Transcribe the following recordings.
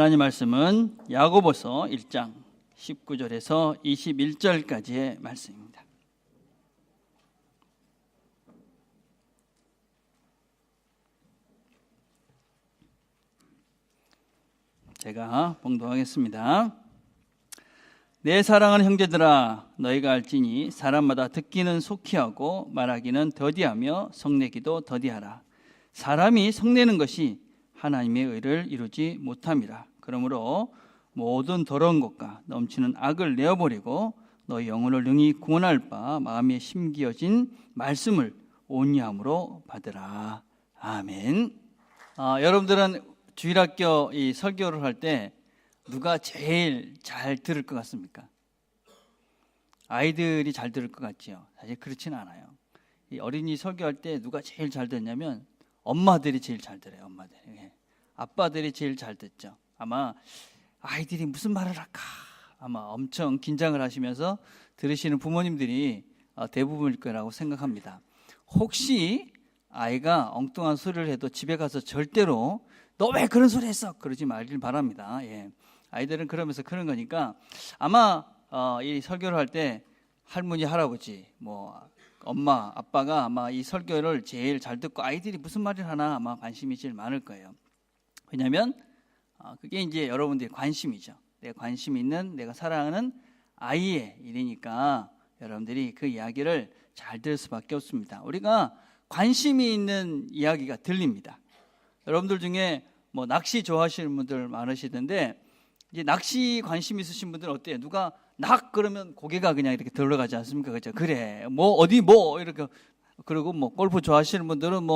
하나님 말씀은 야고보서 1장 19절에서 21절까지의 말씀입니다. 제가 봉독하겠습니다. 내 사랑하는 형제들아, 너희가 알지니 사람마다 듣기는 속히 하고 말하기는 더디하며 성내기도 더디하라. 사람이 성내는 것이 하나님의 의를 이루지 못함이라. 그러므로 모든 더러운 것과 넘치는 악을 내어버리고 너희 영혼을 능히 구원할 바 마음에 심기어진 말씀을 온유함으로 받으라. 아멘. 여러분들은 주일학교 이 설교를 할 때 누가 제일 잘 들을 것 같습니까? 아이들이 잘 들을 것 같지요. 사실 그렇지는 않아요. 이 어린이 설교할 때 누가 제일 잘 듣냐면 엄마들이 제일 잘 들어요. 엄마들이. 아빠들이 제일 잘 듣죠. 아마 아이들이 무슨 말을 할까 아마 엄청 긴장을 하시면서 들으시는 부모님들이 대부분일 거라고 생각합니다. 혹시 아이가 엉뚱한 소리를 해도 집에 가서 절대로 너 왜 그런 소리 했어? 그러지 말길 바랍니다. 아이들은 그러면서 그런 거니까 아마 이 설교를 할 때 할머니, 할아버지, 엄마, 아빠가 아마 이 설교를 제일 잘 듣고 아이들이 무슨 말을 하나 아마 관심이 제일 많을 거예요. 왜냐하면 그게 이제 여러분들의 관심이죠. 내 관심 있는, 내가 사랑하는 아이의 일이니까 여러분들이 그 이야기를 잘 들을 수밖에 없습니다. 우리가 관심이 있는 이야기가 들립니다. 여러분들 중에 낚시 좋아하시는 분들 많으시던데 이제 낚시 관심 있으신 분들은 어때요? 누가 그러면 고개가 그냥 이렇게 들어가지 않습니까? 그렇죠? 그래, 이렇게. 그리고 골프 좋아하시는 분들은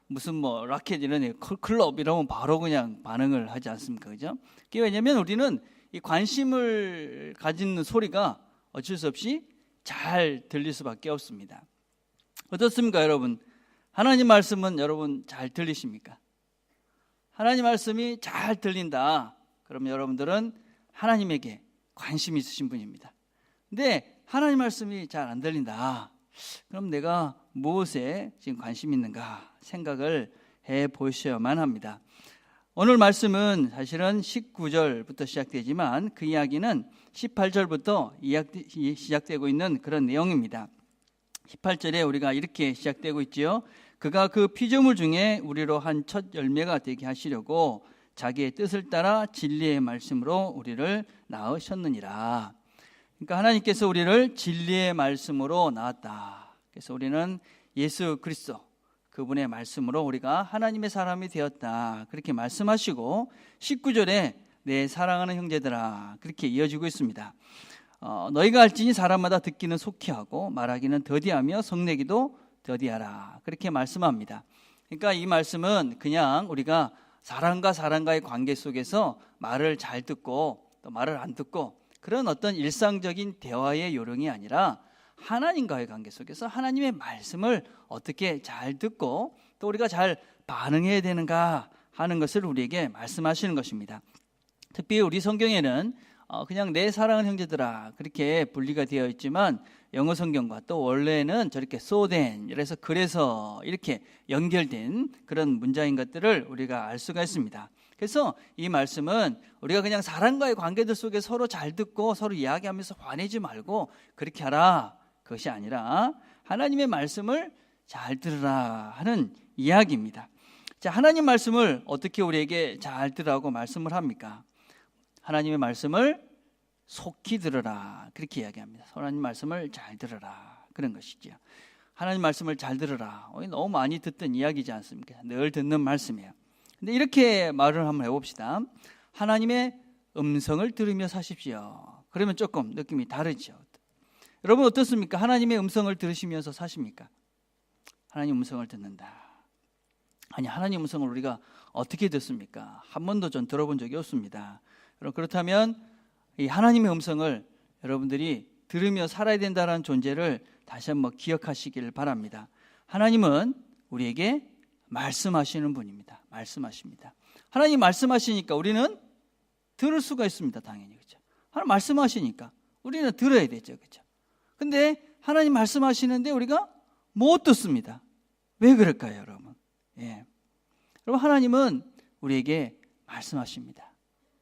무슨 라켓 이런 클럽 이러면 바로 그냥 반응을 하지 않습니까? 그죠? 그게 왜냐면 우리는 이 관심을 가진 소리가 어쩔 수 없이 잘 들릴 수밖에 없습니다. 어떻습니까, 여러분? 하나님 말씀은 여러분 잘 들리십니까? 하나님 말씀이 잘 들린다. 그러면 여러분들은 하나님에게 관심이 있으신 분입니다. 근데 하나님 말씀이 잘 안 들린다. 그럼 내가 무엇에 지금 관심이 있는가 생각을 해 보셔야만 합니다. 오늘 말씀은 사실은 19절부터 시작되지만 그 이야기는 18절부터 시작되고 있는 그런 내용입니다. 18절에 우리가 이렇게 시작되고 있지요. 그가 그 피조물 중에 우리로 한 첫 열매가 되게 하시려고 자기의 뜻을 따라 진리의 말씀으로 우리를 낳으셨느니라. 그러니까 하나님께서 우리를 진리의 말씀으로 낳았다. 그래서 우리는 예수 그리스도 그분의 말씀으로 우리가 하나님의 사람이 되었다. 그렇게 말씀하시고 19절에 내 사랑하는 형제들아 그렇게 이어지고 있습니다. 너희가 알지니 사람마다 듣기는 속히 하고 말하기는 더디하며 성내기도 더디하라. 그렇게 말씀합니다. 그러니까 이 말씀은 그냥 우리가 사람과 사람과의 관계 속에서 말을 잘 듣고 또 말을 안 듣고 그런 어떤 일상적인 대화의 요령이 아니라 하나님과의 관계 속에서 하나님의 말씀을 어떻게 잘 듣고 또 우리가 잘 반응해야 되는가 하는 것을 우리에게 말씀하시는 것입니다. 특히 우리 성경에는 그냥 내 사랑하는 형제들아 그렇게 분리가 되어 있지만 영어 성경과 또 원래는 저렇게 so then 그래서 이렇게 연결된 그런 문장인 것들을 우리가 알 수가 있습니다. 그래서 이 말씀은 우리가 그냥 사람과의 관계들 속에 서로 잘 듣고 서로 이야기하면서 화내지 말고 그렇게 하라 그것이 아니라 하나님의 말씀을 잘 들으라 하는 이야기입니다. 자, 하나님 말씀을 어떻게 우리에게 잘 들으라고 말씀을 합니까? 하나님의 말씀을 속히 들으라 그렇게 이야기합니다. 하나님 말씀을 잘 들으라 그런 것이죠. 하나님 말씀을 잘 들으라 너무 많이 듣던 이야기지 않습니까? 늘 듣는 말씀이에요. 근데 이렇게 말을 한번 해봅시다. 하나님의 음성을 들으며 사십시오. 그러면 조금 느낌이 다르죠. 여러분 어떻습니까? 하나님의 음성을 들으시면서 사십니까? 하나님 음성을 듣는다. 아니 하나님 음성을 우리가 어떻게 듣습니까? 한 번도 전 들어본 적이 없습니다. 그렇다면 이 하나님의 음성을 여러분들이 들으며 살아야 된다는 존재를 다시 한번 기억하시길 바랍니다. 하나님은 우리에게 말씀하시는 분입니다. 말씀하십니다. 하나님 말씀하시니까 우리는 들을 수가 있습니다. 당연히 그렇죠. 하나님 말씀하시니까 우리는 들어야 되죠, 그렇죠. 근데 하나님 말씀하시는데 우리가 못 듣습니다. 왜 그럴까요, 여러분? 여러분 하나님은 우리에게 말씀하십니다.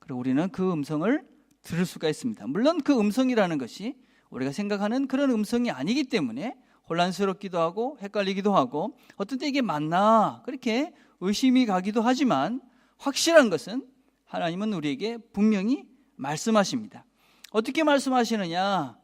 그리고 우리는 그 음성을 들을 수가 있습니다. 물론 그 음성이라는 것이 우리가 생각하는 그런 음성이 아니기 때문에 혼란스럽기도 하고 헷갈리기도 하고 어떤 때 이게 맞나 그렇게 의심이 가기도 하지만 확실한 것은 하나님은 우리에게 분명히 말씀하십니다. 어떻게 말씀하시느냐?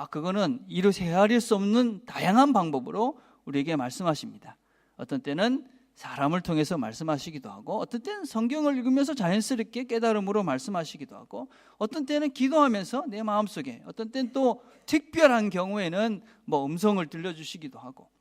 그거는 이루 헤아릴 수 없는 다양한 방법으로 우리에게 말씀하십니다. 어떤 때는 사람을 통해서 말씀하시기도 하고 어떤 때는 성경을 읽으면서 자연스럽게 깨달음으로 말씀하시기도 하고 어떤 때는 기도하면서 내 마음속에 어떤 때는 또 특별한 경우에는 음성을 들려주시기도 하고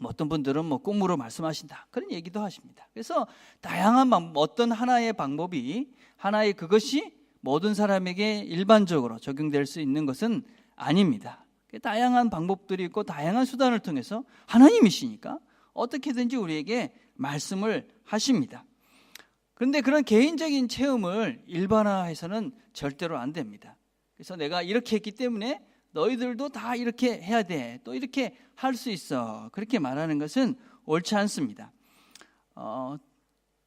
어떤 분들은 꿈으로 말씀하신다 그런 얘기도 하십니다. 그래서 다양한 방법, 어떤 하나의 방법이 하나의 그것이 모든 사람에게 일반적으로 적용될 수 있는 것은 아닙니다. 다양한 방법들이 있고 다양한 수단을 통해서 하나님이시니까 어떻게든지 우리에게 말씀을 하십니다. 그런데 그런 개인적인 체험을 일반화해서는 절대로 안 됩니다. 그래서 내가 이렇게 했기 때문에 너희들도 다 이렇게 해야 돼, 또 이렇게 할 수 있어, 그렇게 말하는 것은 옳지 않습니다.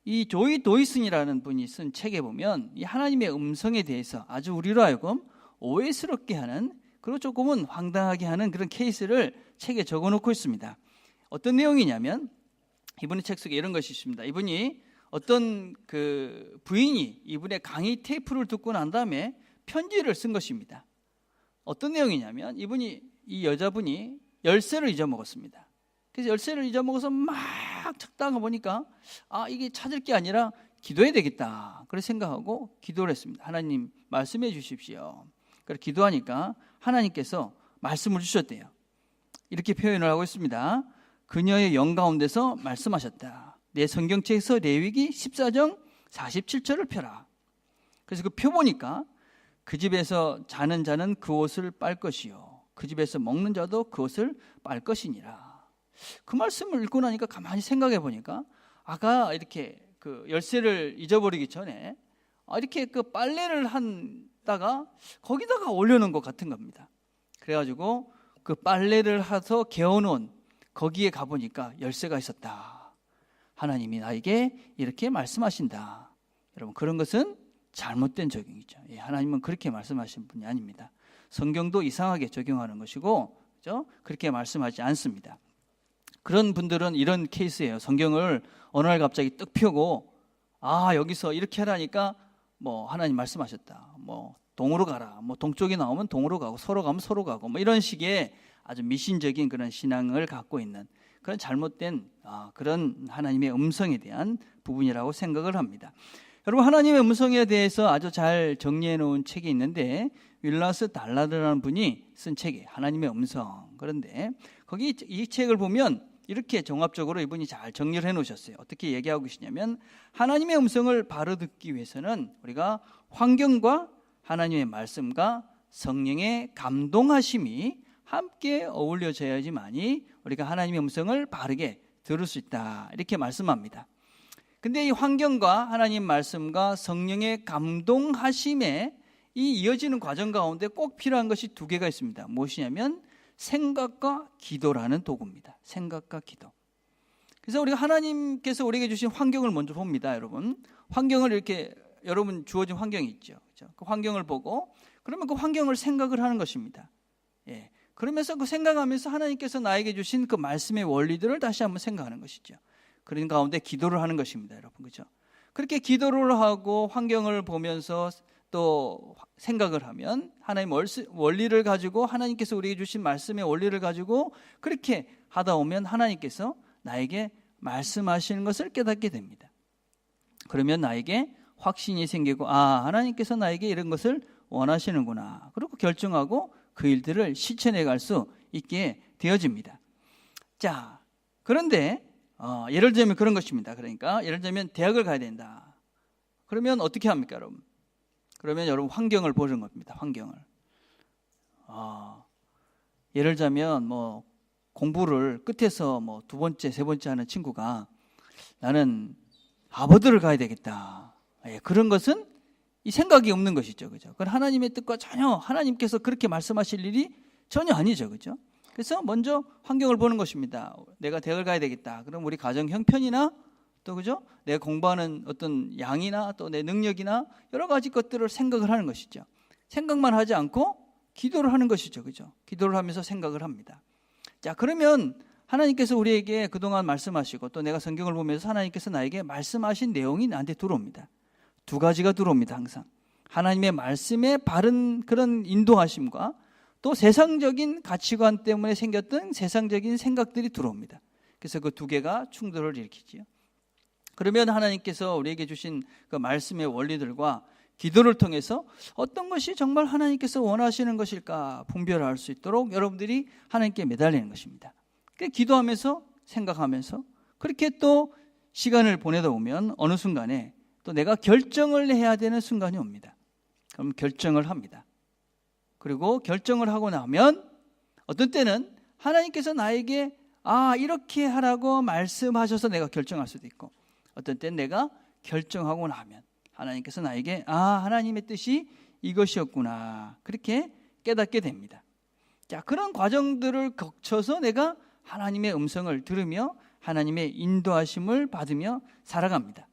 이 조이 도이슨이라는 분이 쓴 책에 보면 이 하나님의 음성에 대해서 아주 우리로 하여금 오해스럽게 하는, 그리고 조금은 황당하게 하는 그런 케이스를 책에 적어놓고 있습니다. 어떤 내용이냐면 이분의 책 속에 이런 것이 있습니다. 이분이 어떤 그 부인이 이분의 강의 테이프를 듣고 난 다음에 편지를 쓴 것입니다. 어떤 내용이냐면 이 여자분이 열쇠를 잊어먹었습니다. 그래서 열쇠를 잊어먹어서 막 찾다가 보니까 이게 찾을 게 아니라 기도해야 되겠다 그렇게 생각하고 기도를 했습니다. 하나님 말씀해 주십시오. 그래서 기도하니까 하나님께서 말씀을 주셨대요. 이렇게 표현을 하고 있습니다. 그녀의 영 가운데서 말씀하셨다. 내 성경책에서 레위기 14장 47절을 펴라. 그래서 그 펴 보니까 그 집에서 자는 자는 그 옷을 빨 것이요 그 집에서 먹는 자도 그 옷을 빨 것이니라. 그 말씀을 읽고 나니까 가만히 생각해 보니까 아까 이렇게 그 열쇠를 잊어버리기 전에 이렇게 그 빨래를 한다가 거기다가 올려놓은 것 같은 겁니다. 그래가지고 그 빨래를 해서 개어놓은 거기에 가보니까 열쇠가 있었다. 하나님이 나에게 이렇게 말씀하신다. 여러분, 그런 것은 잘못된 적용이죠. 하나님은 그렇게 말씀하신 분이 아닙니다. 성경도 이상하게 적용하는 것이고, 그렇죠? 그렇게 말씀하지 않습니다. 그런 분들은 이런 케이스예요. 성경을 어느 날 갑자기 떡 펴고 여기서 이렇게 하라니까 하나님 말씀하셨다. 동으로 가라. 동쪽이 나오면 동으로 가고 서로 가면 서로 가고 이런 식의 아주 미신적인 그런 신앙을 갖고 있는 그런 잘못된 그런 하나님의 음성에 대한 부분이라고 생각을 합니다. 여러분, 하나님의 음성에 대해서 아주 잘 정리해 놓은 책이 있는데 윌라스 달라드라는 분이 쓴 책이에요. 하나님의 음성. 그런데 거기 이 책을 보면 이렇게 종합적으로 이분이 잘 정리를 해 놓으셨어요. 어떻게 얘기하고 계시냐면 하나님의 음성을 바로 듣기 위해서는 우리가 환경과 하나님의 말씀과 성령의 감동하심이 함께 어울려져야지만이 우리가 하나님의 음성을 바르게 들을 수 있다 이렇게 말씀합니다. 근데 이 환경과 하나님 말씀과 성령의 감동하심에 이 이어지는 과정 가운데 꼭 필요한 것이 두 개가 있습니다. 무엇이냐면 생각과 기도라는 도구입니다. 생각과 기도. 그래서 우리가 하나님께서 우리에게 주신 환경을 먼저 봅니다. 여러분, 환경을 이렇게 여러분 주어진 환경이 있죠. 그렇죠? 그 환경을 보고 그러면 그 환경을 생각을 하는 것입니다. 그러면서 그 생각하면서 하나님께서 나에게 주신 그 말씀의 원리들을 다시 한번 생각하는 것이죠. 그런 가운데 기도를 하는 것입니다, 여러분. 그렇죠? 그렇게 기도를 하고 환경을 보면서 또 생각을 하면 하나님 원리를 가지고 하나님께서 우리에게 주신 말씀의 원리를 가지고 그렇게 하다 오면 하나님께서 나에게 말씀하시는 것을 깨닫게 됩니다. 그러면 나에게 확신이 생기고 하나님께서 나에게 이런 것을 원하시는구나. 그리고 결정하고 그 일들을 실천해 갈 수 있게 되어집니다. 자, 그런데 예를 들면 그런 것입니다. 그러니까 예를 들면 대학을 가야 된다. 그러면 어떻게 합니까, 여러분? 그러면 여러분 환경을 보는 겁니다. 환경을. 예를 들자면 공부를 끝에서 두 번째, 세 번째 하는 친구가 나는 하버드를 가야 되겠다. 그런 것은 이 생각이 없는 것이죠. 그죠? 그건 하나님의 뜻과 전혀 하나님께서 그렇게 말씀하실 일이 전혀 아니죠. 그죠? 그래서 먼저 환경을 보는 것입니다. 내가 대학을 가야 되겠다. 그럼 우리 가정 형편이나 또 그죠? 내가 공부하는 어떤 양이나 또 내 능력이나 여러 가지 것들을 생각을 하는 것이죠. 생각만 하지 않고 기도를 하는 것이죠. 그죠? 기도를 하면서 생각을 합니다. 자, 그러면 하나님께서 우리에게 그동안 말씀하시고 또 내가 성경을 보면서 하나님께서 나에게 말씀하신 내용이 나한테 들어옵니다. 두 가지가 들어옵니다. 항상 하나님의 말씀에 바른 그런 인도하심과 또 세상적인 가치관 때문에 생겼던 세상적인 생각들이 들어옵니다. 그래서 그 두 개가 충돌을 일으키지요. 그러면 하나님께서 우리에게 주신 그 말씀의 원리들과 기도를 통해서 어떤 것이 정말 하나님께서 원하시는 것일까 분별할 수 있도록 여러분들이 하나님께 매달리는 것입니다. 기도하면서 생각하면서 그렇게 또 시간을 보내다 보면 어느 순간에 또 내가 결정을 해야 되는 순간이 옵니다. 그럼 결정을 합니다. 그리고 결정을 하고 나면 어떤 때는 하나님께서 나에게 이렇게 하라고 말씀하셔서 내가 결정할 수도 있고, 어떤 때는 내가 결정하고 나면 하나님께서 나에게 하나님의 뜻이 이것이었구나 그렇게 깨닫게 됩니다. 자, 그런 과정들을 거쳐서 내가 하나님의 음성을 들으며 하나님의 인도하심을 받으며 살아갑니다.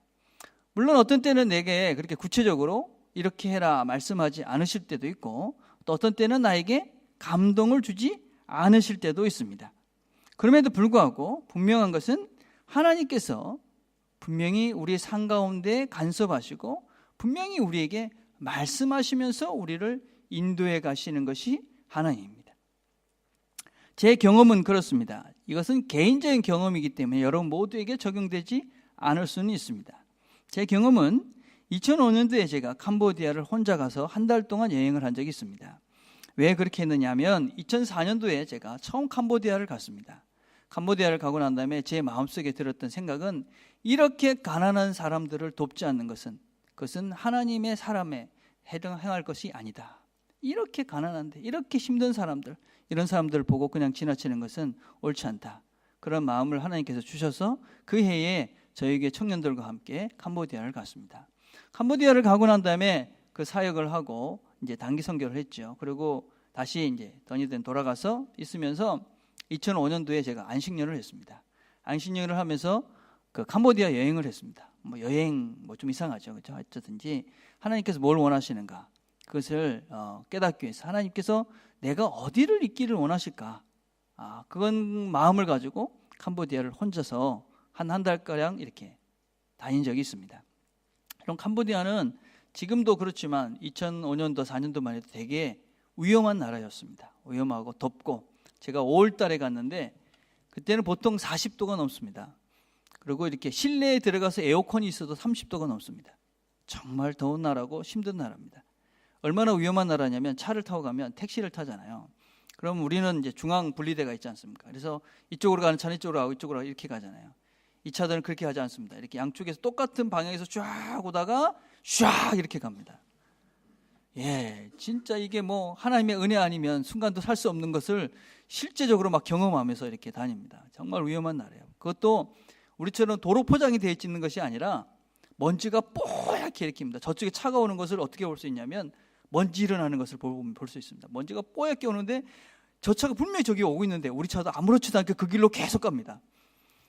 물론 어떤 때는 내게 그렇게 구체적으로 이렇게 해라 말씀하지 않으실 때도 있고, 또 어떤 때는 나에게 감동을 주지 않으실 때도 있습니다. 그럼에도 불구하고 분명한 것은 하나님께서 분명히 우리의 삶 가운데 간섭하시고 분명히 우리에게 말씀하시면서 우리를 인도해 가시는 것이 하나님입니다. 제 경험은 그렇습니다. 이것은 개인적인 경험이기 때문에 여러분 모두에게 적용되지 않을 수는 있습니다. 제 경험은 2005년도에 제가 캄보디아를 혼자 가서 한 달 동안 여행을 한 적이 있습니다. 왜 그렇게 했느냐 하면 2004년도에 제가 처음 캄보디아를 갔습니다. 캄보디아를 가고 난 다음에 제 마음속에 들었던 생각은 이렇게 가난한 사람들을 돕지 않는 것은 그것은 하나님의 사람에 행할 것이 아니다. 이렇게 가난한데 이렇게 힘든 사람들, 이런 사람들을 보고 그냥 지나치는 것은 옳지 않다. 그런 마음을 하나님께서 주셔서 그 해에 저에게 청년들과 함께 캄보디아를 갔습니다. 캄보디아를 가고 난 다음에 그 사역을 하고 이제 단기 선교를 했죠. 그리고 다시 이제 더니든 돌아가서 있으면서 2005년도에 제가 안식년을 했습니다. 안식년을 하면서 그 캄보디아 여행을 했습니다. 여행 좀 이상하죠, 그렇죠? 어쨌든지 하나님께서 뭘 원하시는가 그것을 깨닫기 위해서 하나님께서 내가 어디를 있기를 원하실까? 그건 마음을 가지고 캄보디아를 혼자서 한 달가량 이렇게 다닌 적이 있습니다. 그럼 캄보디아는 지금도 그렇지만 2005년도 4년도만 해도 되게 위험한 나라였습니다. 위험하고 덥고 제가 5월 달에 갔는데 그때는 보통 40도가 넘습니다. 그리고 이렇게 실내에 들어가서 에어컨이 있어도 30도가 넘습니다. 정말 더운 나라고 힘든 나라입니다. 얼마나 위험한 나라냐면 차를 타고 가면 택시를 타잖아요. 그럼 우리는 이제 중앙 분리대가 있지 않습니까? 그래서 이쪽으로 가는 차는 이쪽으로 가고 이쪽으로 가고 이렇게 가잖아요. 이 차들은 그렇게 하지 않습니다. 이렇게 양쪽에서 똑같은 방향에서 쫙 오다가 쫙 이렇게 갑니다. 진짜 이게 하나님의 은혜 아니면 순간도 살 수 없는 것을 실제적으로 막 경험하면서 이렇게 다닙니다. 정말 위험한 나라예요. 그것도 우리처럼 도로 포장이 되어 있는 것이 아니라 먼지가 뽀얗게 일으킵니다. 저쪽에 차가 오는 것을 어떻게 볼 수 있냐면 먼지 일어나는 것을 볼 수 있습니다. 먼지가 뽀얗게 오는데 저 차가 분명히 저기 오고 있는데 우리 차도 아무렇지도 않게 그 길로 계속 갑니다.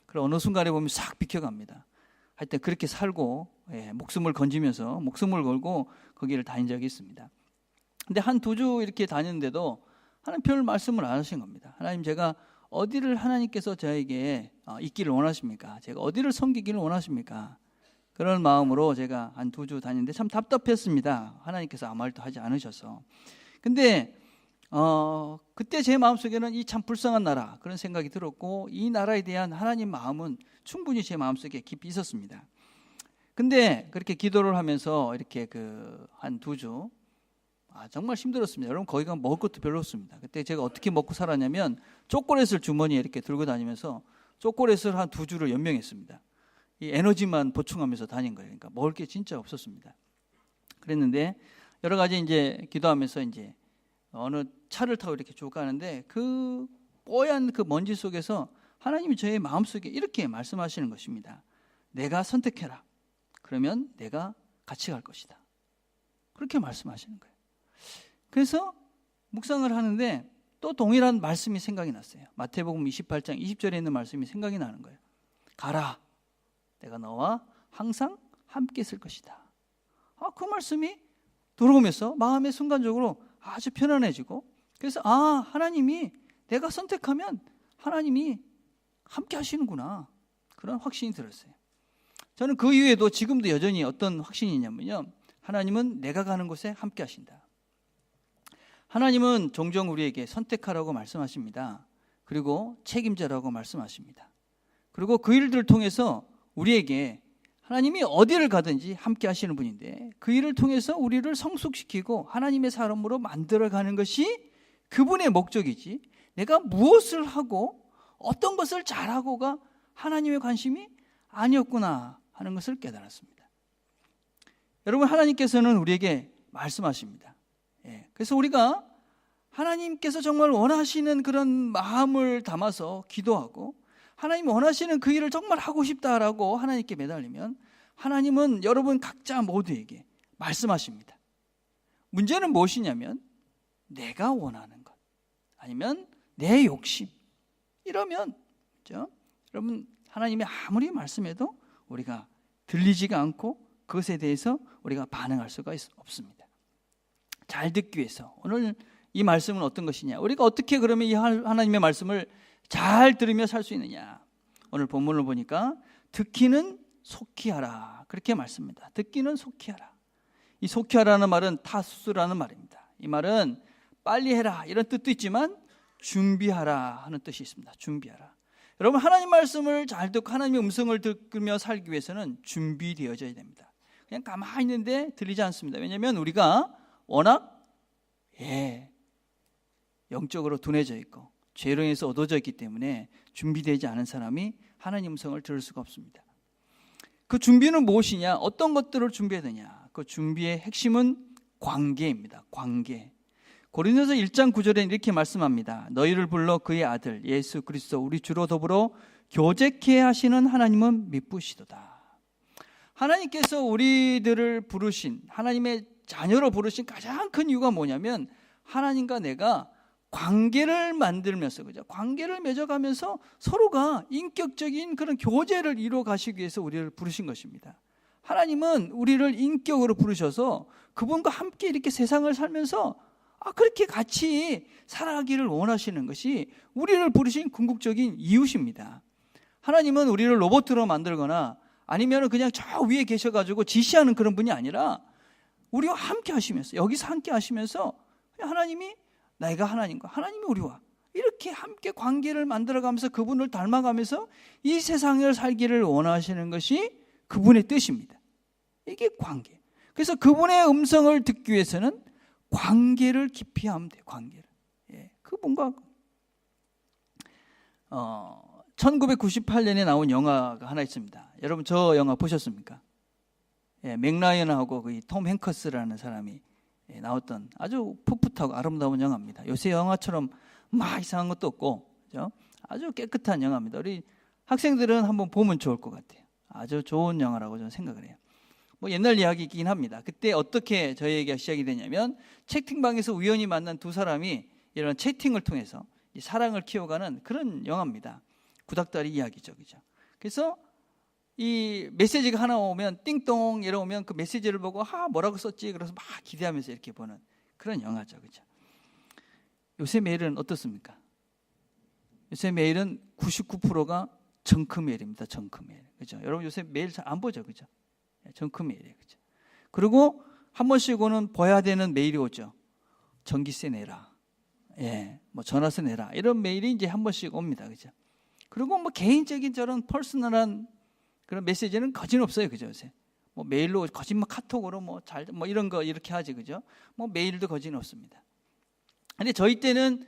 그럼 어느 순간에 보면 싹 비켜갑니다. 하여튼 그렇게 살고 목숨을 건지면서 목숨을 걸고 거기를 다닌 적이 있습니다. 근데 한 2주 이렇게 다녔는데도 하나님 별 말씀을 안 하신 겁니다. 하나님, 제가 어디를 하나님께서 저에게 있기를 원하십니까? 제가 어디를 섬기기를 원하십니까? 그런 마음으로 제가 한 2주 다녔는데 참 답답했습니다. 하나님께서 아무 말도 하지 않으셔서. 근데 그때 제 마음속에는 이 참 불쌍한 나라 그런 생각이 들었고 이 나라에 대한 하나님 마음은 충분히 제 마음속에 깊이 있었습니다. 근데 그렇게 기도를 하면서 이렇게 한 2주 정말 힘들었습니다. 여러분 거기 가면 먹을 것도 별로 없습니다. 그때 제가 어떻게 먹고 살았냐면 초콜릿을 주머니에 이렇게 들고 다니면서 초콜릿을 한 2주를 연명했습니다. 이 에너지만 보충하면서 다닌 거예요. 그러니까 먹을 게 진짜 없었습니다. 그랬는데 여러 가지 이제 기도하면서 이제 어느 차를 타고 이렇게 쭉 가는데 그 뽀얀 그 먼지 속에서 하나님이 저의 마음속에 이렇게 말씀하시는 것입니다. 내가 선택해라. 그러면 내가 같이 갈 것이다. 그렇게 말씀하시는 거예요. 그래서 묵상을 하는데 또 동일한 말씀이 생각이 났어요. 마태복음 28장 20절에 있는 말씀이 생각이 나는 거예요. 가라. 내가 너와 항상 함께 있을 것이다. 그 말씀이 들어오면서 마음에 순간적으로 아주 편안해지고, 그래서 하나님이 내가 선택하면 하나님이 함께 하시는구나, 그런 확신이 들었어요. 저는 그 이후에도 지금도 여전히 어떤 확신이 있냐면요, 하나님은 내가 가는 곳에 함께 하신다. 하나님은 종종 우리에게 선택하라고 말씀하십니다. 그리고 책임져라고 말씀하십니다. 그리고 그 일들을 통해서 우리에게 하나님이 어디를 가든지 함께 하시는 분인데, 그 일을 통해서 우리를 성숙시키고 하나님의 사람으로 만들어가는 것이 그분의 목적이지, 내가 무엇을 하고 어떤 것을 잘하고가 하나님의 관심이 아니었구나 하는 것을 깨달았습니다. 여러분, 하나님께서는 우리에게 말씀하십니다. 그래서 우리가 하나님께서 정말 원하시는 그런 마음을 담아서 기도하고, 하나님 원하시는 그 일을 정말 하고 싶다라고 하나님께 매달리면 하나님은 여러분 각자 모두에게 말씀하십니다. 문제는 무엇이냐면 내가 원하는 것, 아니면 내 욕심, 이러면, 그렇죠? 여러분, 하나님이 아무리 말씀해도 우리가 들리지가 않고 그것에 대해서 우리가 반응할 수가 없습니다. 잘 듣기 위해서 오늘 이 말씀은 어떤 것이냐, 우리가 어떻게 그러면 이 하나님의 말씀을 잘 들으며 살 수 있느냐. 오늘 본문을 보니까 듣기는 속히 하라, 그렇게 말씀합니다. 듣기는 속히 하라. 이 속히 하라는 말은 타수스라는 말입니다. 이 말은 빨리 해라 이런 뜻도 있지만 준비하라 하는 뜻이 있습니다. 준비하라. 여러분, 하나님 말씀을 잘 듣고 하나님의 음성을 들으며 살기 위해서는 준비되어져야 됩니다. 그냥 가만히 있는데 들리지 않습니다. 왜냐하면 우리가 워낙 영적으로 둔해져 있고 죄로 인해서 얻어져 있기 때문에 준비되지 않은 사람이 하나님 음성을 들을 수가 없습니다. 그 준비는 무엇이냐, 어떤 것들을 준비해야 되냐, 그 준비의 핵심은 관계입니다. 관계. 고린도서 1장 9절에 이렇게 말씀합니다. 너희를 불러 그의 아들 예수 그리스도 우리 주로 더불어 교제케 하시는 하나님은 미쁘시도다. 하나님께서 우리들을 부르신, 하나님의 자녀로 부르신 가장 큰 이유가 뭐냐면, 하나님과 내가 관계를 만들면서, 그죠? 관계를 맺어가면서 서로가 인격적인 그런 교제를 이루어 가시기 위해서 우리를 부르신 것입니다. 하나님은 우리를 인격으로 부르셔서 그분과 함께 이렇게 세상을 살면서 그렇게 같이 살아가기를 원하시는 것이 우리를 부르신 궁극적인 이유십니다. 하나님은 우리를 로봇으로 만들거나 아니면 그냥 저 위에 계셔가지고 지시하는 그런 분이 아니라 우리와 함께 하시면서, 여기서 함께 하시면서 하나님이, 내가 하나님과 하나님이 우리와 이렇게 함께 관계를 만들어가면서 그분을 닮아가면서 이 세상을 살기를 원하시는 것이 그분의 뜻입니다. 이게 관계. 그래서 그분의 음성을 듣기 위해서는 관계를 깊이 하면 돼요. 관계를. 그분과 1998년에 나온 영화가 하나 있습니다. 여러분, 저 영화 보셨습니까? 맥라이언하고 그 톰 행커스라는 사람이 나왔던 아주 풋풋하고 아름다운 영화입니다. 요새 영화처럼 막 이상한 것도 없고, 그죠? 아주 깨끗한 영화입니다. 우리 학생들은 한번 보면 좋을 것 같아요. 아주 좋은 영화라고 저는 생각을 해요. 뭐 옛날 이야기이긴 합니다. 그때 어떻게 저희 얘기가 시작이 되냐면, 채팅방에서 우연히 만난 두 사람이 이런 채팅을 통해서 이 사랑을 키워가는 그런 영화입니다. 구닥다리 이야기죠, 그죠? 그래서 이 메시지가 하나 오면 띵동 이러면 그 메시지를 보고 뭐라고 썼지, 그래서 막 기대하면서 이렇게 보는 그런 영화죠, 그죠? 요새 메일은 어떻습니까? 요새 메일은 99%가 정크 메일입니다. 정크 메일, 그죠? 여러분 요새 메일 잘 안 보죠, 그죠? 정크 메일이에요, 그죠? 그리고 한 번씩 오는 봐야 되는 메일이 오죠. 전기세 내라, 뭐 전화세 내라, 이런 메일이 이제 한 번씩 옵니다, 그죠? 그리고 뭐 개인적인 저런 퍼스널한 그런 메시지는 거진 없어요, 그죠? 요새 뭐 메일로 거진 카톡으로 뭐 이런 거 이렇게 하지, 그죠? 뭐 메일도 거진 없습니다. 근데 저희 때는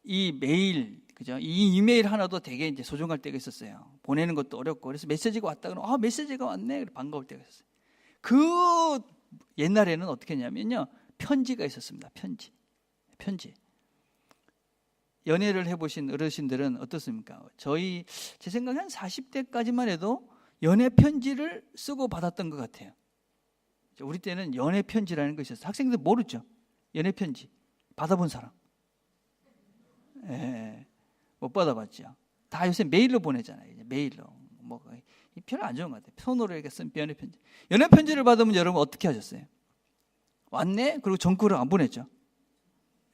이 메일, 그죠? 이 이메일 하나도 되게 이제 소중할 때가 있었어요. 보내는 것도 어렵고, 그래서 메시지가 왔다 그러면 메시지가 왔네, 반가울 때가 있었어요. 그 옛날에는 어떻게 했냐면요, 편지가 있었습니다. 편지. 연애를 해보신 어르신들은 어떻습니까? 제 생각에 한 40대까지만 해도 연애 편지를 쓰고 받았던 것 같아요. 우리 때는 연애 편지라는 것이 있었어요. 학생들 모르죠? 연애 편지 받아본 사람? 못 받아봤죠. 다 요새 메일로 보내잖아요. 메일로 별로 안 좋은 것 같아요. 손으로 이렇게 쓴 연애 편지. 연애 편지를 받으면 여러분 어떻게 하셨어요? 왔네? 그리고 정글을 안 보냈죠.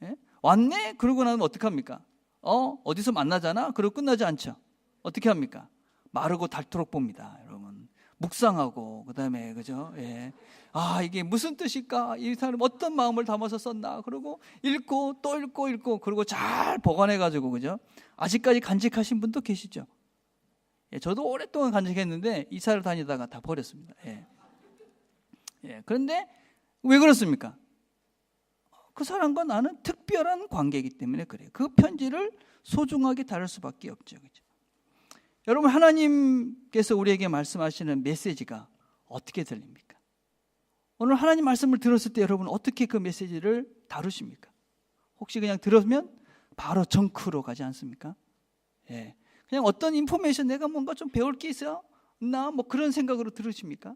예? 왔네? 그러고 나면 어떻게 합니까? 어디서 만나잖아? 그러고 끝나지 않죠. 어떻게 합니까? 마르고 닳도록 봅니다, 여러분. 묵상하고, 그 다음에, 그죠? 예. 이게 무슨 뜻일까? 이 사람 어떤 마음을 담아서 썼나? 그러고 읽고, 또 읽고, 그리고 잘 보관해가지고, 그죠? 아직까지 간직하신 분도 계시죠? 예, 저도 오랫동안 간직했는데, 이사를 다니다가 다 버렸습니다. 예. 예. 그런데, 왜 그렇습니까? 그 사람과 나는 특별한 관계이기 때문에 그래요. 그 편지를 소중하게 다룰 수밖에 없죠. 그죠? 여러분, 하나님께서 우리에게 말씀하시는 메시지가 어떻게 들립니까? 오늘 하나님 말씀을 들었을 때 여러분 어떻게 그 메시지를 다루십니까? 혹시 그냥 들으면 바로 정크로 가지 않습니까? 예. 그냥 어떤 인포메이션 내가 뭔가 좀 배울 게 있어? 나 그런 생각으로 들으십니까?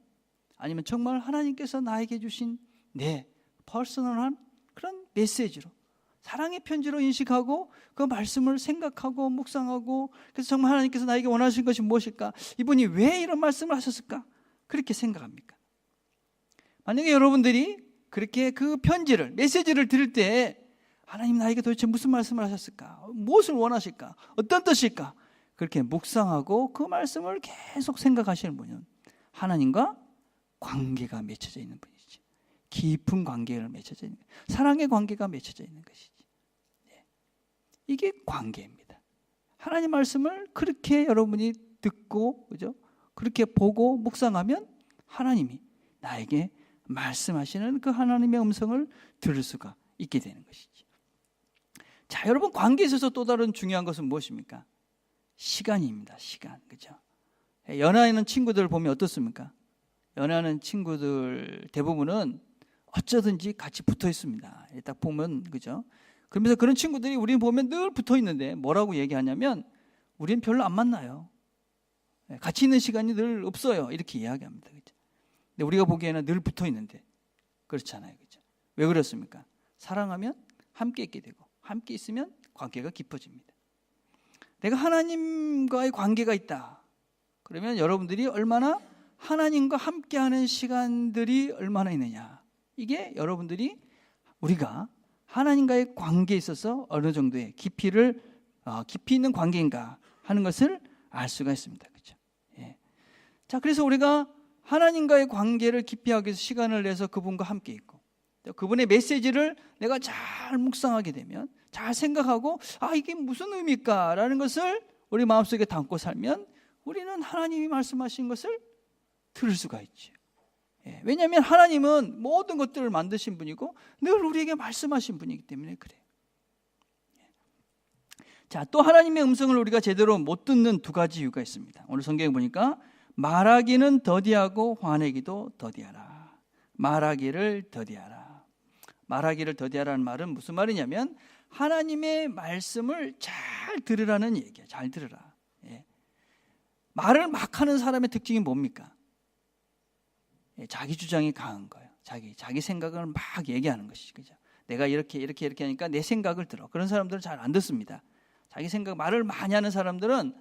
아니면 정말 하나님께서 나에게 주신 내 퍼스널한 그런 메시지로, 사랑의 편지로 인식하고 그 말씀을 생각하고 묵상하고, 그래서 정말 하나님께서 나에게 원하신 것이 무엇일까? 이분이 왜 이런 말씀을 하셨을까? 그렇게 생각합니까? 만약에 여러분들이 그렇게 그 편지를, 메시지를 들을 때 하나님 나에게 도대체 무슨 말씀을 하셨을까? 무엇을 원하실까? 어떤 뜻일까? 그렇게 묵상하고 그 말씀을 계속 생각하시는 분은 하나님과 관계가 맺혀져 있는 분이지. 깊은 관계를 맺혀져 있는, 사랑의 관계가 맺혀져 있는 것이지. 이게 관계입니다. 하나님 말씀을 그렇게 여러분이 듣고, 그죠? 그렇게 보고 묵상하면 하나님이 나에게 말씀하시는 그 하나님의 음성을 들을 수가 있게 되는 것이지. 자, 여러분, 관계에 있어서 또 다른 중요한 것은 무엇입니까? 시간입니다. 시간, 그죠? 연애하는 친구들 보면 어떻습니까? 연애하는 친구들 대부분은 어쩌든지 같이 붙어 있습니다. 딱 보면, 그죠? 그러면서 그런 친구들이 우리는 보면 늘 붙어 있는데 뭐라고 얘기하냐면 우리는 별로 안 만나요. 같이 있는 시간이 늘 없어요. 이렇게 이야기합니다. 그죠? 근데 우리가 보기에는 늘 붙어 있는데 그렇잖아요. 그죠? 왜 그렇습니까? 사랑하면 함께 있게 되고 함께 있으면 관계가 깊어집니다. 내가 하나님과의 관계가 있다. 그러면 여러분들이 얼마나 하나님과 함께하는 시간들이 얼마나 있느냐. 이게 여러분들이 우리가 하나님과의 관계에 있어서 어느 정도의 깊이 있는 관계인가 하는 것을 알 수가 있습니다. 그렇죠? 예. 자, 그래서 우리가 하나님과의 관계를 깊이 하기 위해서 시간을 내서 그분과 함께 있고, 그분의 메시지를 내가 잘 묵상하게 되면, 잘 생각하고 이게 무슨 의미일까라는 것을 우리 마음속에 담고 살면 우리는 하나님이 말씀하신 것을 들을 수가 있죠. 예. 왜냐하면 하나님은 모든 것들을 만드신 분이고 늘 우리에게 말씀하신 분이기 때문에 그래요. 예. 자, 또 하나님의 음성을 우리가 제대로 못 듣는 두 가지 이유가 있습니다. 오늘 성경에 보니까 말하기는 더디하고 화내기도 더디하라. 말하기를 더디하라. 말하기를 더디하라는 말은 무슨 말이냐면 하나님의 말씀을 잘 들으라는 얘기예요. 잘 들으라. 예. 말을 막 하는 사람의 특징이 뭡니까? 자기 주장이 강한 거예요. 자기 생각을 막 얘기하는 것이죠. 그죠? 내가 이렇게 하니까 내 생각을 들어. 그런 사람들은 잘 안 듣습니다. 자기 생각, 말을 많이 하는 사람들은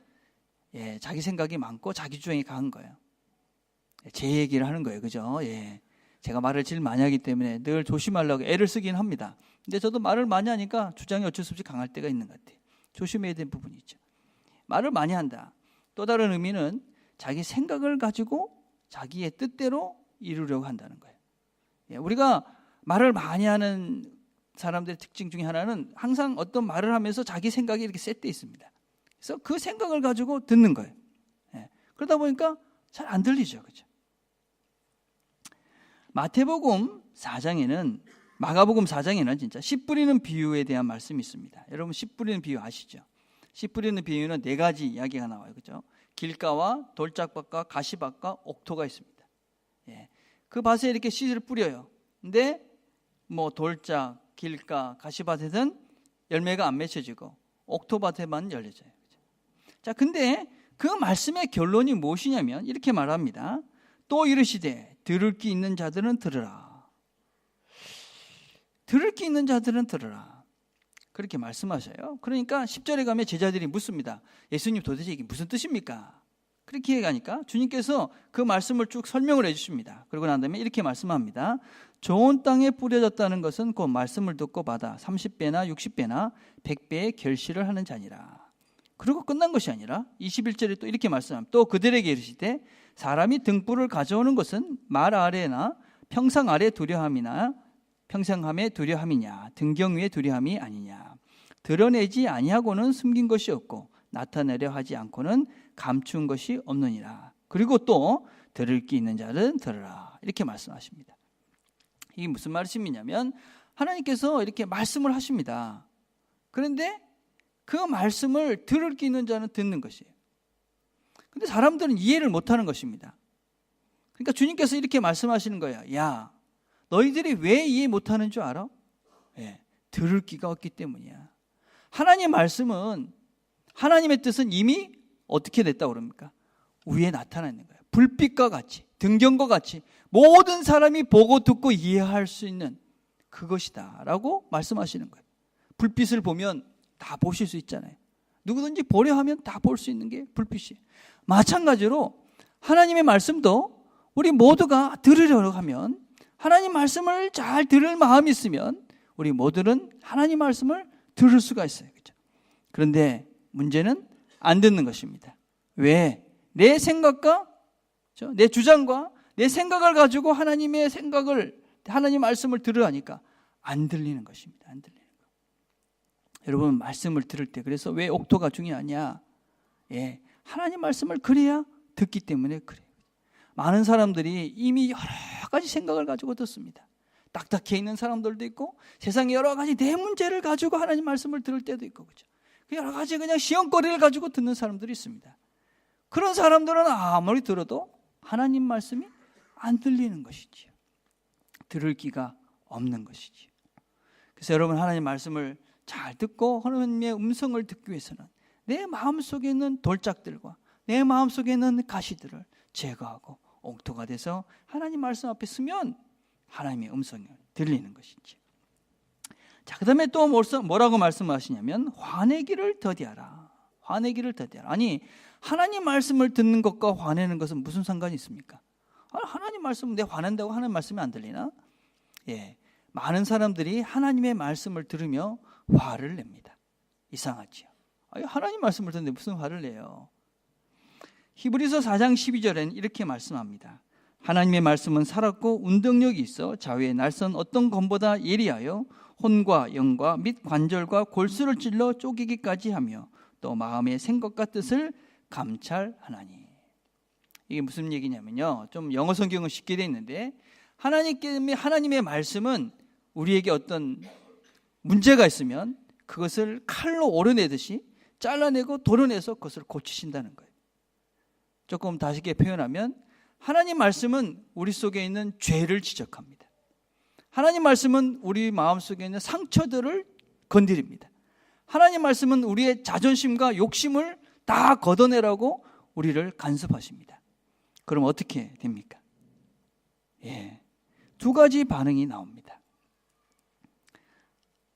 자기 생각이 많고 자기 주장이 강한 거예요. 제 얘기를 하는 거예요. 그죠? 예. 제가 말을 제일 많이 하기 때문에 늘 조심하려고 애를 쓰긴 합니다. 근데 저도 말을 많이 하니까 주장이 어쩔 수 없이 강할 때가 있는 것 같아요. 조심해야 될 부분이 있죠. 말을 많이 한다. 또 다른 의미는 자기 생각을 가지고 자기의 뜻대로 이루려고 한다는 거예요. 우리가 말을 많이 하는 사람들의 특징 중에 하나는 항상 어떤 말을 하면서 자기 생각이 이렇게 셋돼 있습니다. 그래서 그 생각을 가지고 듣는 거예요. 그러다 보니까 잘 안 들리죠. 그죠? 마가복음 4장에는 진짜 씨 뿌리는 비유에 대한 말씀이 있습니다. 여러분 씨 뿌리는 비유 아시죠? 씨 뿌리는 비유는 네 가지 이야기가 나와요. 그죠? 길가와 돌짝밭과 가시밭과 옥토가 있습니다. 그 밭에 이렇게 씨를 뿌려요. 근데 돌짝, 길가, 가시밭에는 열매가 안 맺혀지고 옥토밭에만 열려져요. 자, 근데 그 말씀의 결론이 무엇이냐면 이렇게 말합니다. 또 이르시되 들을 귀 있는 자들은 들으라. 들을 귀 있는 자들은 들으라. 그렇게 말씀하셔요. 그러니까 10절에 가면 제자들이 묻습니다. 예수님 도대체 이게 무슨 뜻입니까? 그렇게 얘기하니까 주님께서 그 말씀을 쭉 설명을 해주십니다. 그러고 난 다음에 이렇게 말씀합니다. 좋은 땅에 뿌려졌다는 것은 그 말씀을 듣고 받아 30배나 60배나 100배의 결실을 하는 자니라. 그리고 끝난 것이 아니라 21절에 또 이렇게 말씀합니다. 또 그들에게 이르시되 사람이 등불을 가져오는 것은 말 아래나 평상 아래 두려함이나 평상함에 두려함이냐 등경 위에 두려함이 아니냐. 드러내지 아니하고는 숨긴 것이 없고 나타내려 하지 않고는 감춘 것이 없느니라. 그리고 또 들을 귀 있는 자는 들으라. 이렇게 말씀하십니다. 이게 무슨 말씀이냐면 하나님께서 이렇게 말씀을 하십니다. 그런데 그 말씀을 들을 귀 있는 자는 듣는 것이에요. 근데 사람들은 이해를 못하는 것입니다. 그러니까 주님께서 이렇게 말씀하시는 거예요. 야, 너희들이 왜 이해 못하는 줄 알아? 예, 들을 귀가 없기 때문이야. 하나님의 말씀은, 하나님의 뜻은 이미 어떻게 됐다고 그럽니까? 위에 나타나 있는 거예요. 불빛과 같이, 등경과 같이 모든 사람이 보고 듣고 이해할 수 있는 그것이다 라고 말씀하시는 거예요. 불빛을 보면 다 보실 수 있잖아요. 누구든지 보려 하면 다 볼 수 있는 게 불빛이에요. 마찬가지로 하나님의 말씀도 우리 모두가 들으려고 하면, 하나님 말씀을 잘 들을 마음이 있으면 우리 모두는 하나님 말씀을 들을 수가 있어요. 그렇죠? 그런데 문제는 안 듣는 것입니다. 왜? 내 생각과 내 주장과 내 생각을 가지고 하나님의 생각을, 하나님 말씀을 들으라니까 안 들리는 것입니다. 안 들리는 거. 여러분, 말씀을 들을 때 그래서 왜 옥토가 중요하냐? 예, 하나님 말씀을 그래야 듣기 때문에 그래요. 많은 사람들이 이미 여러 가지 생각을 가지고 듣습니다. 딱딱해 있는 사람들도 있고 세상에 여러 가지 내 문제를 가지고 하나님 말씀을 들을 때도 있고, 그렇죠? 여러 가지 그냥 시험거리를 가지고 듣는 사람들이 있습니다. 그런 사람들은 아무리 들어도 하나님 말씀이 안 들리는 것이지요. 들을 귀가 없는 것이지요. 그래서 여러분, 하나님 말씀을 잘 듣고 하나님의 음성을 듣기 위해서는 내 마음속에 있는 돌짝들과 내 마음속에 있는 가시들을 제거하고 옥토가 돼서 하나님 말씀 앞에 서면 하나님의 음성을 들리는 것이지요. 자, 그 다음에 또 뭐라고 말씀하시냐면 화내기를 더디하라. 화내기를 더디하라. 아니, 하나님 말씀을 듣는 것과 화내는 것은 무슨 상관이 있습니까? 하나님 말씀은 내 화낸다고 하나님 말씀이 안 들리나? 예, 많은 사람들이 하나님의 말씀을 들으며 화를 냅니다. 이상하지요. 하나님 말씀을 듣는데 무슨 화를 내요? 히브리서 4장 12절에는 이렇게 말씀합니다. 하나님의 말씀은 살았고 운동력이 있어 좌우의 날선 어떤 검보다 예리하여 혼과 영과 및 관절과 골수를 찔러 쪼개기까지 하며 또 마음의 생각과 뜻을 감찰하나니. 이게 무슨 얘기냐면요, 좀 영어 성경은 쉽게 되어 있는데 하나님의 말씀은 우리에게 어떤 문제가 있으면 그것을 칼로 오려내듯이 잘라내고 도려내서 그것을 고치신다는 거예요. 조금 다시게 표현하면 하나님 말씀은 우리 속에 있는 죄를 지적합니다. 하나님 말씀은 우리 마음속에 있는 상처들을 건드립니다. 하나님 말씀은 우리의 자존심과 욕심을 다 걷어내라고 우리를 간섭하십니다. 그럼 어떻게 됩니까? 예, 두 가지 반응이 나옵니다.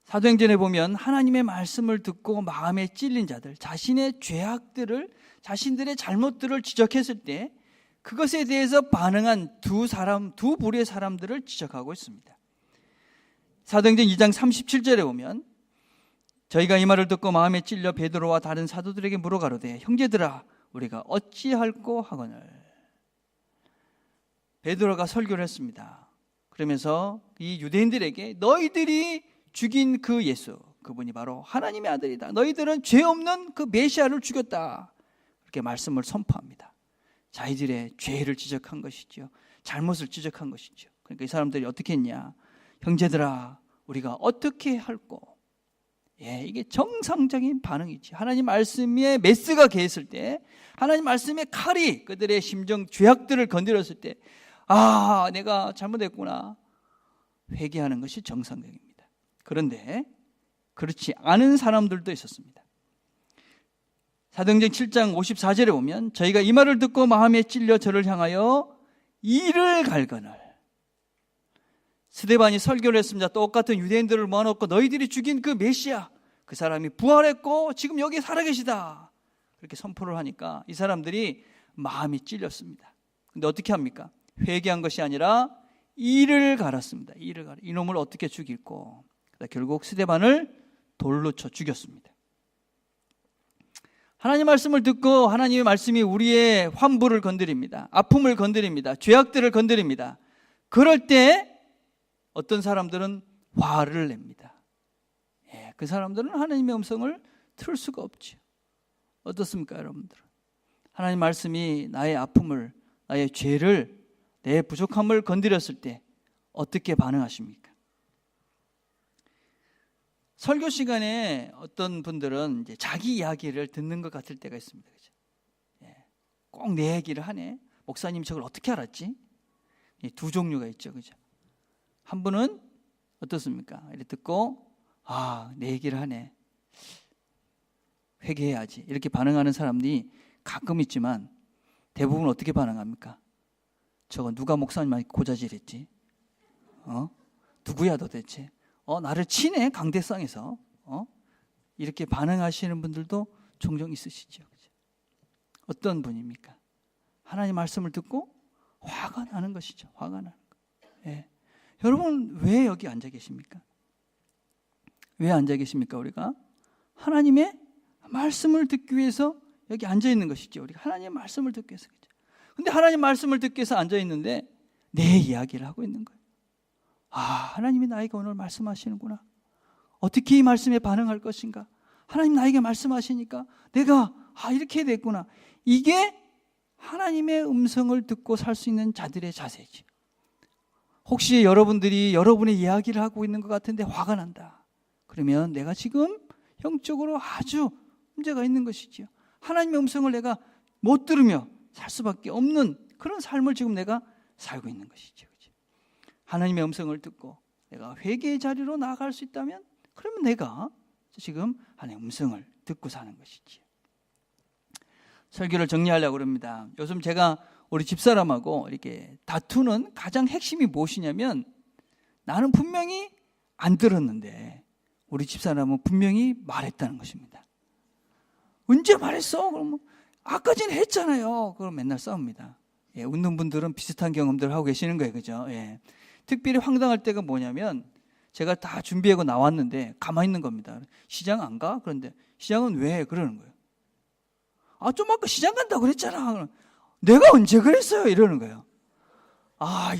사도행전에 보면 하나님의 말씀을 듣고 마음에 찔린 자들, 자신의 죄악들을, 자신들의 잘못들을 지적했을 때 그것에 대해서 반응한 두 부류의 사람들을 지적하고 있습니다. 사도행전 2장 37절에 보면 저희가 이 말을 듣고 마음에 찔려 베드로와 다른 사도들에게 물어가로되 형제들아 우리가 어찌할꼬 하거늘. 베드로가 설교를 했습니다. 그러면서 이 유대인들에게 너희들이 죽인 그 예수, 그분이 바로 하나님의 아들이다. 너희들은 죄 없는 그 메시아를 죽였다. 그렇게 말씀을 선포합니다. 자기들의 죄를 지적한 것이죠. 잘못을 지적한 것이죠. 그러니까 이 사람들이 어떻게 했냐? 형제들아 우리가 어떻게 할꼬? 예, 이게 정상적인 반응이지. 하나님 말씀에 메스가 개했을 때, 하나님 말씀의 칼이 그들의 심정 죄악들을 건드렸을 때, 아, 내가 잘못했구나 회개하는 것이 정상적입니다. 그런데 그렇지 않은 사람들도 있었습니다. 사도행전 7장 54절에 보면 저희가 이 말을 듣고 마음에 찔려 저를 향하여 이를 갈거늘. 스데반이 설교를 했습니다. 똑같은 유대인들을 모아놓고 너희들이 죽인 그 메시아, 그 사람이 부활했고 지금 여기 살아계시다. 그렇게 선포를 하니까 이 사람들이 마음이 찔렸습니다. 근데 어떻게 합니까? 회개한 것이 아니라 이를 갈았습니다. 이를 갈아. 이놈을 어떻게 죽일꼬. 결국 스데반을 돌로 쳐 죽였습니다. 하나님 말씀을 듣고 하나님의 말씀이 우리의 환부를 건드립니다. 아픔을 건드립니다. 죄악들을 건드립니다. 그럴 때 어떤 사람들은 화를 냅니다. 그 사람들은 하나님의 음성을 들을 수가 없죠. 어떻습니까, 여러분들? 하나님 말씀이 나의 아픔을, 나의 죄를, 내 부족함을 건드렸을 때 어떻게 반응하십니까? 설교 시간에 어떤 분들은 이제 자기 이야기를 듣는 것 같을 때가 있습니다. 그죠? 꼭 내 얘기를 하네. 목사님 저걸 어떻게 알았지? 두 종류가 있죠. 그죠? 한 분은 어떻습니까? 이렇게 듣고 내 얘기를 하네. 회개해야지. 이렇게 반응하는 사람들이 가끔 있지만 대부분 어떻게 반응합니까? 저거 누가 목사님한테 고자질했지? 누구야 도대체? 나를 치네 강대상에서. 이렇게 반응하시는 분들도 종종 있으시죠. 어떤 분입니까? 하나님 말씀을 듣고 화가 나는 것이죠. 화가 나는 거. 여러분 왜 여기 앉아 계십니까? 왜 앉아 계십니까? 우리가 하나님의 말씀을 듣기 위해서 여기 앉아 있는 것이죠. 우리가 하나님의 말씀을 듣기 위해서. 근데 하나님 말씀을 듣기 위해서 앉아 있는데 내 이야기를 하고 있는 거예요. 하나님이 나에게 오늘 말씀하시는구나. 어떻게 이 말씀에 반응할 것인가? 하나님 나에게 말씀하시니까 내가 이렇게 됐구나. 이게 하나님의 음성을 듣고 살 수 있는 자들의 자세지. 혹시 여러분들이 여러분의 이야기를 하고 있는 것 같은데 화가 난다. 그러면 내가 지금 영적으로 아주 문제가 있는 것이지요. 하나님의 음성을 내가 못 들으며 살 수밖에 없는 그런 삶을 지금 내가 살고 있는 것이죠. 하나님의 음성을 듣고 내가 회개의 자리로 나아갈 수 있다면 그러면 내가 지금 하나님의 음성을 듣고 사는 것이지요. 설교를 정리하려고 합니다. 요즘 제가 우리 집사람하고 이렇게 다투는 가장 핵심이 무엇이냐면 나는 분명히 안 들었는데 우리 집사람은 분명히 말했다는 것입니다. 언제 말했어? 그러면 아까 전에 했잖아요. 그럼 맨날 싸웁니다. 웃는 분들은 비슷한 경험들을 하고 계시는 거예요. 그죠? 특별히 황당할 때가 뭐냐면 제가 다 준비하고 나왔는데 가만히 있는 겁니다. 시장 안 가? 그런데 시장은 왜? 그러는 거예요. 좀 아까 시장 간다고 그랬잖아. 내가 언제 그랬어요? 이러는 거예요.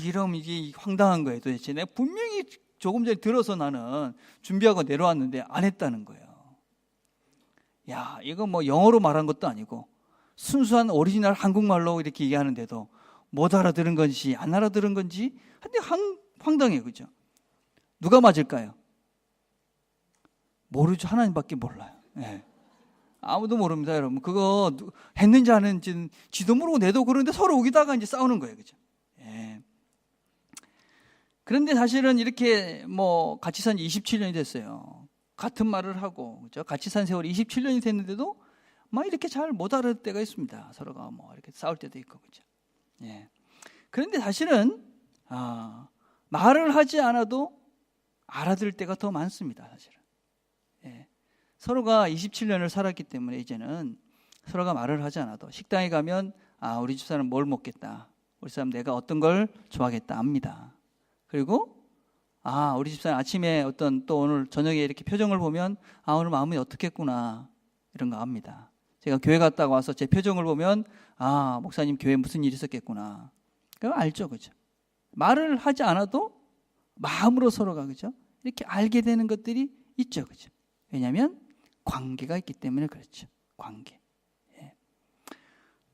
이러면 이게 황당한 거예요. 도대체 내가 분명히 조금 전에 들어서 나는 준비하고 내려왔는데 안 했다는 거예요. 이거 뭐 영어로 말한 것도 아니고 순수한 오리지널 한국말로 이렇게 얘기하는데도 못 알아들은 건지 안 알아들은 건지 근데 황당해요. 그죠? 누가 맞을까요? 모르죠. 하나님밖에 몰라요. 아무도 모릅니다, 여러분. 그거 했는지 안 했는지 지도 모르고 내도 그러는데 서로 우기다가 이제 싸우는 거예요. 그죠? 그런데 사실은 이렇게 같이 산 지 27년이 됐어요. 같은 말을 하고, 그죠? 같이 산 세월이 27년이 됐는데도 이렇게 잘 못 알아들 때가 있습니다. 서로가 이렇게 싸울 때도 있고, 그죠? 그런데 사실은, 말을 하지 않아도 알아들을 때가 더 많습니다, 사실은. 서로가 27년을 살았기 때문에 이제는 서로가 말을 하지 않아도 식당에 가면 우리 집사람 뭘 먹겠다. 우리 사람 내가 어떤 걸 좋아하겠다 압니다. 그리고 우리 집사람 아침에 또 오늘 저녁에 이렇게 표정을 보면 오늘 마음이 어떻겠구나 이런 거 압니다. 제가 교회 갔다가 와서 제 표정을 보면 목사님 교회에 무슨 일이 있었겠구나. 그거 알죠, 그죠? 말을 하지 않아도 마음으로 서로가 그죠? 이렇게 알게 되는 것들이 있죠, 그죠? 왜냐하면 관계가 있기 때문에 그렇죠. 관계.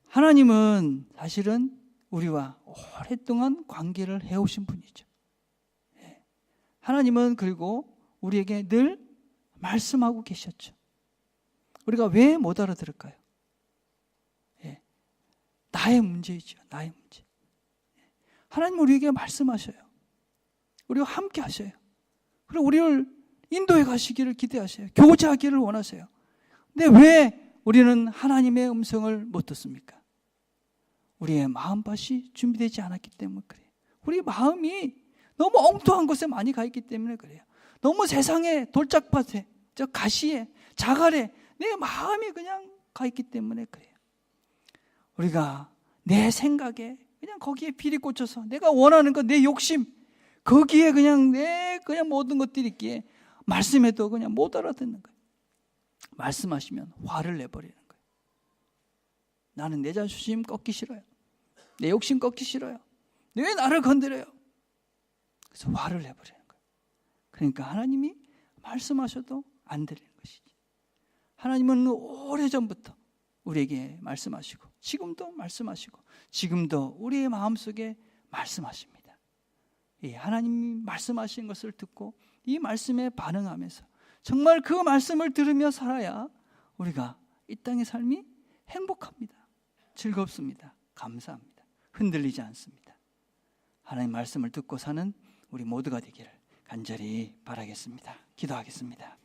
하나님은 사실은 우리와 오랫동안 관계를 해오신 분이죠. 하나님은 그리고 우리에게 늘 말씀하고 계셨죠. 우리가 왜 못 알아들을까요? 나의 문제이죠. 나의 문제. 하나님은 우리에게 말씀하셔요. 우리와 함께 하셔요. 그리고 우리를 인도에 가시기를 기대하세요. 교제하기를 원하세요. 근데 왜 우리는 하나님의 음성을 못 듣습니까? 우리의 마음밭이 준비되지 않았기 때문에 그래요. 우리 마음이 너무 엉뚱한 곳에 많이 가 있기 때문에 그래요. 너무 세상에 돌짝밭에 저 가시에 자갈에 내 마음이 그냥 가 있기 때문에 그래요. 우리가 내 생각에 그냥 거기에 비리 꽂혀서 내가 원하는 것, 내 욕심, 거기에 그냥 그냥 모든 것들이 있기에 말씀해도 그냥 못 알아듣는 거예요. 말씀하시면 화를 내버리는 거예요. 나는 내 자존심 꺾기 싫어요. 내 욕심 꺾기 싫어요. 왜 나를 건드려요? 그래서 화를 내버리는 거예요. 그러니까 하나님이 말씀하셔도 안 들리는 것이지. 하나님은 오래전부터 우리에게 말씀하시고 지금도 말씀하시고 지금도 우리의 마음속에 말씀하십니다. 이 하나님이 말씀하신 것을 듣고 이 말씀에 반응하면서 정말 그 말씀을 들으며 살아야 우리가 이 땅의 삶이 행복합니다. 즐겁습니다. 감사합니다. 흔들리지 않습니다. 하나님 말씀을 듣고 사는 우리 모두가 되기를 간절히 바라겠습니다. 기도하겠습니다.